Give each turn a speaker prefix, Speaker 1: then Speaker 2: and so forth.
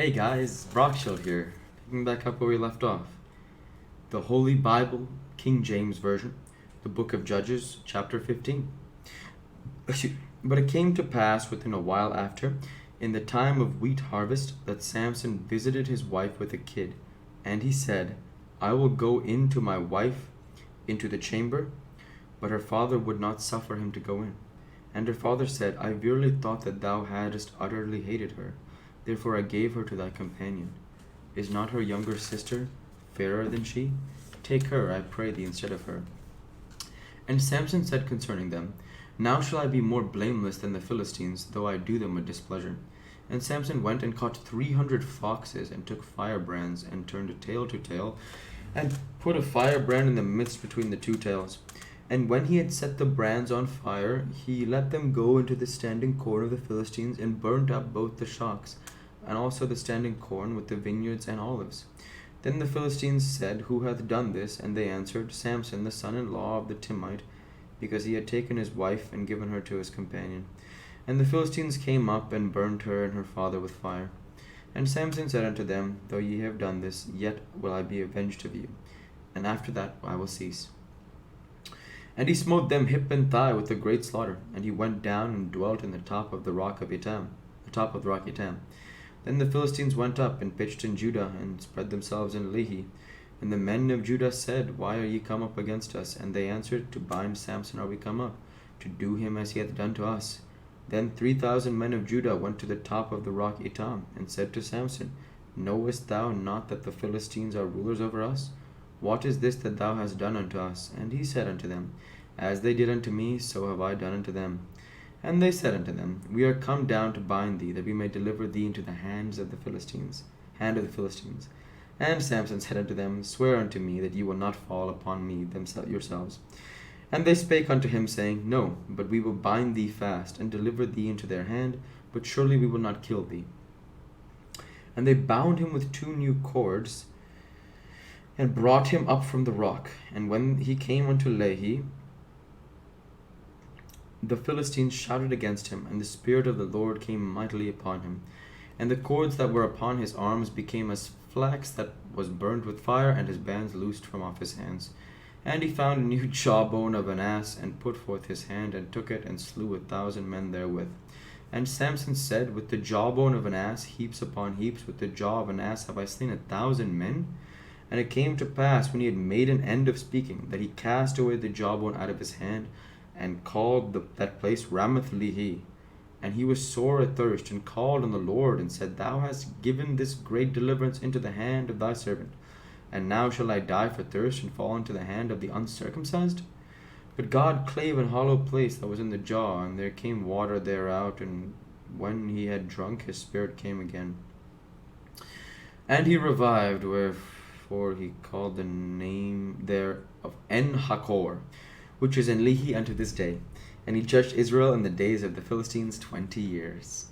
Speaker 1: Hey guys, Rockshield here, picking back up where we left off. The Holy Bible, King James Version, the Book of Judges, chapter 15. But it came to pass within a while after, in the time of wheat harvest, that Samson visited his wife with a kid. And he said, I will go in to my wife into the chamber. But her father would not suffer him to go in. And her father said, I verily thought that thou hadst utterly hated her. Therefore I gave her to thy companion. Is not her younger sister fairer than she? Take her, I pray thee, instead of her. And Samson said concerning them, Now shall I be more blameless than the Philistines, though I do them a displeasure. And Samson went and caught 300 foxes, and took firebrands, and turned tail to tail, and put a firebrand in the midst between the two tails. And when he had set the brands on fire, he let them go into the standing corn of the Philistines, and burnt up both the shocks, and also the standing corn with the vineyards and olives. Then the Philistines said, Who hath done this? And they answered, Samson, the son-in-law of the Timnite, because he had taken his wife and given her to his companion. And the Philistines came up and burnt her and her father with fire. And Samson said unto them, Though ye have done this, yet will I be avenged of you, and after that I will cease. And he smote them hip and thigh with a great slaughter, and he went down and dwelt in the top of the rock of Etam, Then the Philistines went up and pitched in Judah, and spread themselves in Lehi. And the men of Judah said, Why are ye come up against us? And they answered, To bind Samson are we come up, to do him as he hath done to us. Then 3,000 men of Judah went to the top of the rock Etam, and said to Samson, Knowest thou not that the Philistines are rulers over us? What is this that thou hast done unto us? And he said unto them, As they did unto me, so have I done unto them. And they said unto them, We are come down to bind thee, that we may deliver thee into the hand of the Philistines. And Samson said unto them, Swear unto me that ye will not fall upon me yourselves. And they spake unto him, saying, No, but we will bind thee fast, and deliver thee into their hand, but surely we will not kill thee. And they bound him with 2 new cords, and brought him up from the rock. And when he came unto Lehi, the Philistines shouted against him, and the Spirit of the Lord came mightily upon him. And the cords that were upon his arms became as flax that was burned with fire, and his bands loosed from off his hands. And he found a new jawbone of an ass, and put forth his hand, and took it, and slew 1,000 men therewith. And Samson said, With the jawbone of an ass, heaps upon heaps, with the jaw of an ass have I slain 1,000 men? And it came to pass, when he had made an end of speaking, that he cast away the jawbone out of his hand, and called that place Ramath Lehi. And he was sore athirst, and called on the Lord, and said, Thou hast given this great deliverance into the hand of thy servant. And now shall I die for thirst, and fall into the hand of the uncircumcised? But God clave an hollow place that was in the jaw, and there came water thereout, and when he had drunk, his spirit came again. And he revived, wherefore he called the name there of En-Hakkore, which is in Lehi unto this day. And he judged Israel in the days of the Philistines 20 years.